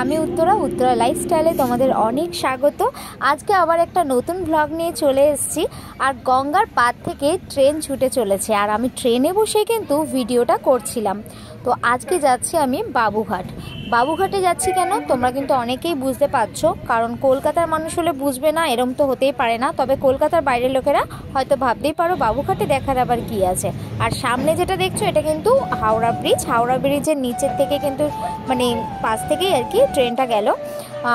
আমি উত্তরা লাইফস্টাইলে তোমাদের অনেক স্বাগত। আজকে আবার একটা নতুন ব্লগ নিয়ে চলে এসেছি। আর গঙ্গার পাড় থেকে ট্রেন ছুটে চলেছে, আর আমি ট্রেনে বসে কিন্তু ভিডিওটা করছিলাম। তো আজকে যাচ্ছি আমি বাবুঘাটে যাচ্ছি কেন তোমরা কিন্তু অনেকেই বুঝতে পারছো, কারণ কলকাতার মানুষ হলে বুঝবে না, এরম তো হতেই পারে না। তবে কলকাতার বাইরের লোকেরা হয়তো ভাবতেই পারো বাবুঘাটে দেখার আবার কি আছে। আর সামনে যেটা দেখছো এটা কিন্তু হাওড়া ব্রিজের নিচের থেকে কিন্তু মানে পাশ থেকেই আর কি ট্রেনটা গেল।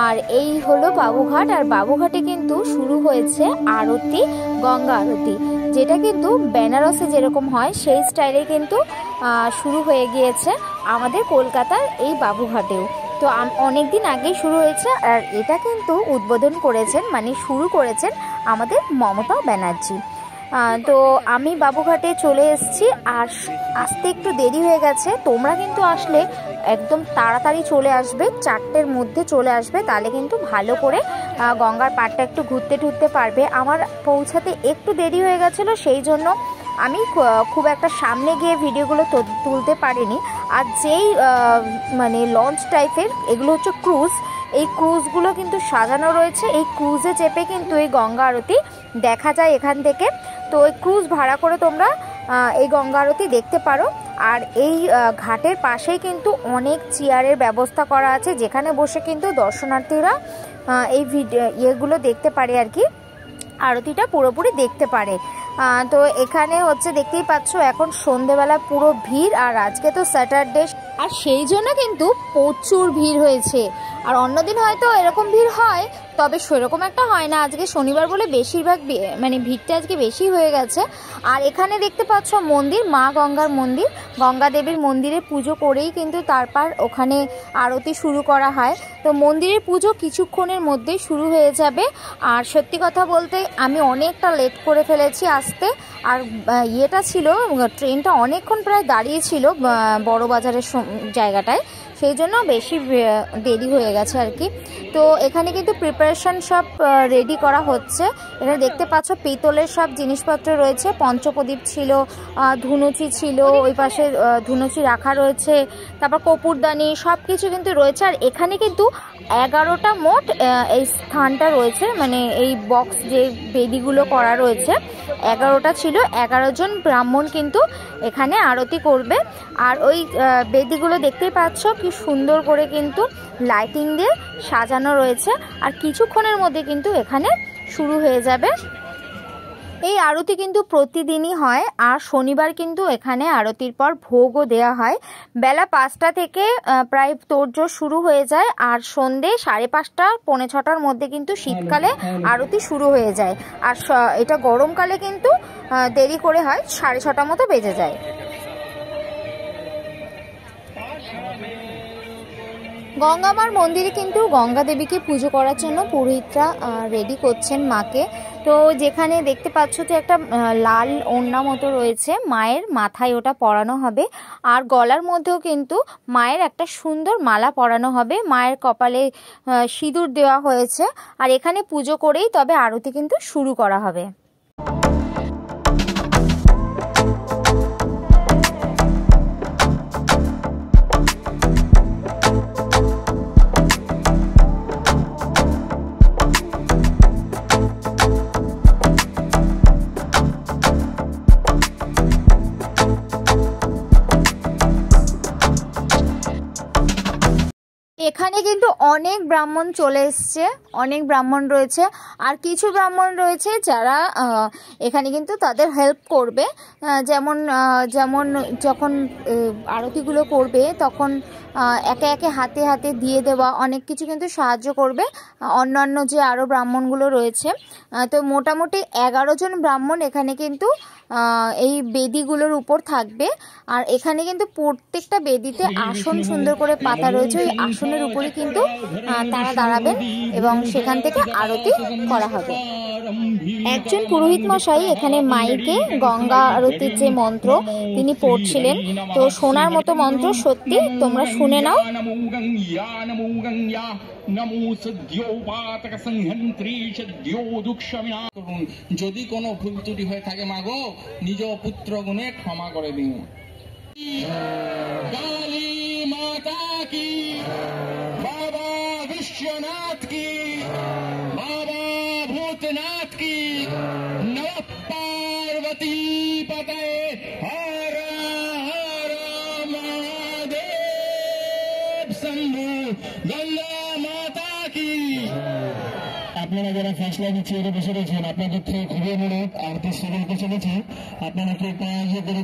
আর এই হলো বাবুঘাট, আর বাবুঘাটে কিন্তু শুরু হয়েছে আরতি, গঙ্গা আরতি, যেটা কিন্তু বেনারসে যেরকম হয় সেই স্টাইলে কিন্তু শুরু হয়ে গিয়েছে আমাদের কলকাতার এই বাবুঘাটেও। তো অনেক দিন আগেই শুরু হয়েছে, আর এটা কিন্তু উদ্বোধন করেছেন মানে শুরু করেছেন আমাদের মমতা ব্যানার্জি। তো আমি বাবুঘাটে চলে এসেছি, আর আসতে একটু দেরি হয়ে গেছে। তোমরা কিন্তু আসলে একদম তাড়াতাড়ি চলে আসবে, 4টের মধ্যে চলে আসবে, তাহলে কিন্তু ভালো করে গঙ্গার পাড়টা একটু ঘুরতে পারবে। আমার পৌঁছাতে একটু দেরি হয়ে গেছিলো, সেই জন্য আমি খুব একটা সামনে গিয়ে ভিডিওগুলো তুলতে পারিনি। আর যেই মানে লঞ্চ টাইপের এগুলো হচ্ছে ক্রুজ, এই ক্রুজগুলো কিন্তু সাজানো রয়েছে। এই ক্রুজে চেপে কিন্তু এই গঙ্গা আরতি দেখা যায় এখান থেকে। তো ওই ক্রুজ ভাড়া করে তোমরা এই গঙ্গা আরতি দেখতে পারো। আর এই ঘাটের পাশেই কিন্তু অনেক চেয়ারের ব্যবস্থা করা আছে, যেখানে বসে কিন্তু দর্শনার্থীরা এই ইয়েগুলো দেখতে পারে আর কি, আরতিটা পুরোপুরি দেখতে পারে। তো এখানে হচ্ছে দেখতেই পাচ্ছ এখন সন্ধেবেলা পুরো ভিড়, আর আজকে তো স্যাটারডে, আর সেই জন্য কিন্তু প্রচুর ভিড় হয়েছে। আর অন্যদিন হয়তো এরকম ভিড় হয়, তবে সেরকম একটা হয় না। আজকে শনিবার বলে বেশিরভাগ মানে ভিড়টা আজকে বেশি হয়ে গেছে। আর এখানে দেখতে পাচ্ছ মন্দির, মা গঙ্গার মন্দির, গঙ্গা দেবীর মন্দিরে পুজো করেই কিন্তু তারপর ওখানে আরতি শুরু করা হয়। তো মন্দিরের পুজো কিছুক্ষণের মধ্যেই শুরু হয়ে যাবে। আর সত্যি কথা বলতে আমি অনেকটা লেট করে ফেলেছি আসতে। আর ইয়েটা ছিল, ট্রেনটা অনেকক্ষণ প্রায় দাঁড়িয়ে ছিল বড় বাজারের জায়গাটায়, সেই জন্য বেশি দেরি হয়ে গেছে আর কি। তো এখানে কিন্তু প্রিপারেশন সব রেডি করা হচ্ছে। এখানে দেখতে পাচ্ছ পিতলের সব জিনিসপত্র রয়েছে, পঞ্চপ্রদীপ ছিল, ধুনুচি ছিল, ওই পাশে ধুনুচি রাখা রয়েছে, তারপর কপুরদানি সব কিছু কিন্তু রয়েছে। আর এখানে কিন্তু 11টা মোট এই স্থানটা রয়েছে, মানে এই বক্স যে বেদিগুলো করা রয়েছে 11টা ছিল। 11 জন ব্রাহ্মণ কিন্তু এখানে আরতি করবে। আর ওই বেদিগুলো দেখতেই পাচ্ছ কি সুন্দর করে কিন্তু লাইটিং দিয়ে সাজানো রয়েছে। আর কিছুক্ষণের মধ্যে কিন্তু এখানে শুরু হয়ে যাবে। এই আরতি কিন্তু প্রতিদিনই হয়, আর শনিবার কিন্তু এখানে আরতির পর ভোগও দেওয়া হয়। বেলা 5টা থেকে প্রায় তোড়জোড় শুরু হয়ে যায়, আর সন্ধে 5:30 পৌনে 6টার মধ্যে কিন্তু শীতকালে আরতি শুরু হয়ে যায়। আর এটা গরমকালে কিন্তু দেরি করে হয়, 6:30 মতো বেজে যায়। গঙ্গামার মন্দিরে কিন্তু গঙ্গা দেবীকে পুজো করার জন্য পুরোহিতরা রেডি করছেন মাকে। তো যেখানে দেখতে পাচ্ছ যে একটা লাল ওড়না মতো রয়েছে, মায়ের মাথায় ওটা পরানো হবে। আর গলার মধ্যেও কিন্তু মায়ের একটা সুন্দর মালা পরানো হবে, মায়ের কপালে সিঁদুর দেওয়া হয়েছে। আর এখানে পুজো করেই তবে আরতি কিন্তু শুরু করা হবে। এখানে কিন্তু অনেক ব্রাহ্মণ চলে এসছে, অনেক ব্রাহ্মণ রয়েছে। আর কিছু ব্রাহ্মণ রয়েছে যারা এখানে কিন্তু তাদের হেল্প করবে, যেমন যখন আরতিগুলো করবে তখন একে একে হাতে হাতে দিয়ে দেওয়া, অনেক কিছু কিন্তু সাহায্য করবে অন্যান্য যে আরও ব্রাহ্মণগুলো রয়েছে। তো মোটামুটি 11 জন ব্রাহ্মণ এখানে কিন্তু এই বেদিগুলোর উপর থাকবে। আর এখানে কিন্তু প্রত্যেকটা বেদিতে আসন সুন্দর করে পাতা রয়েছে, ওই আসনের উপরে কিন্তু তারা দাঁড়াবেন এবং সেখান থেকে আরতি করা হবে। একজন পুরোহিত মশাই এখানে মাইকে গঙ্গা আরতির যে মন্ত্র তিনি পড়ছিলেন। তো শোনার মতো মন্ত্র, সত্যি তোমরা শুনে নাও। যদি কোনো ভুল ত্রুটি হয়ে থাকে মাগো, নিজ পুত্র গুণে ক্ষমা করে দিন। কালী মাতা কি, বাবা विश्वनाथ की, बाबा भूतनाथ की, नमः पार्वती पते, हर हर महादेव शंभु, गंगा माता की। আপনারা যারা ফার্স্ট লাইনে চেয়ারে বসে রয়েছেন আপনাদের থেকে খুবই অনুরোধ আরতি শুরু হতে চলেছে, আপনারা কি একটা ইয়ে করে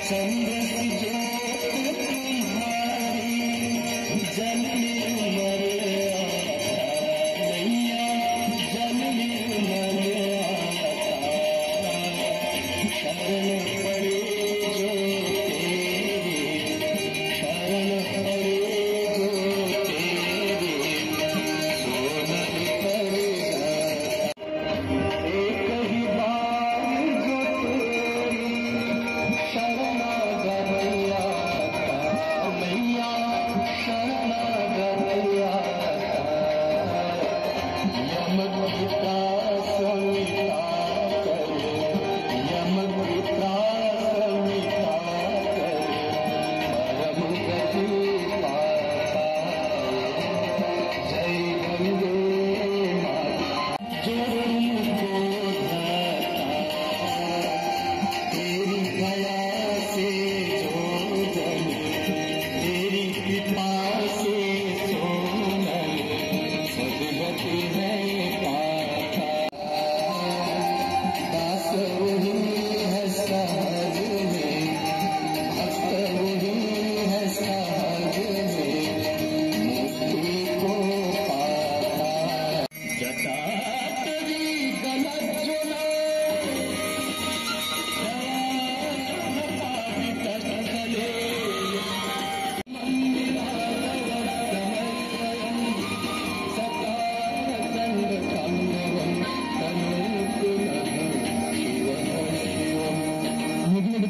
शरणागत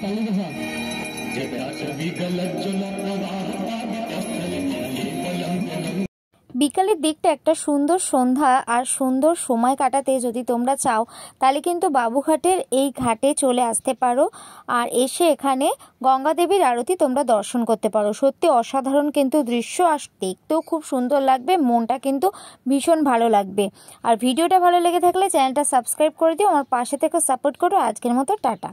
ताली के साथ। বিকালের দিকটা একটা সুন্দর সন্ধ্যা আর সুন্দর সময় কাটাতে যদি তোমরা চাও তাহলে কিন্তু বাবুঘাটের এই ঘাটে চলে আসতে পারো আর এসে এখানে গঙ্গা দেবীর আরতি তোমরা দর্শন করতে পারো। সত্যি অসাধারণ কিন্তু দৃশ্য, আর দেখতেও খুব সুন্দর লাগবে, মনটা কিন্তু ভীষণ ভালো লাগবে। আর ভিডিওটা ভালো লেগে থাকলে চ্যানেলটা সাবস্ক্রাইব করে দিও, আমার পাশে থেকে সাপোর্ট করো। আজকের মতো টাটা।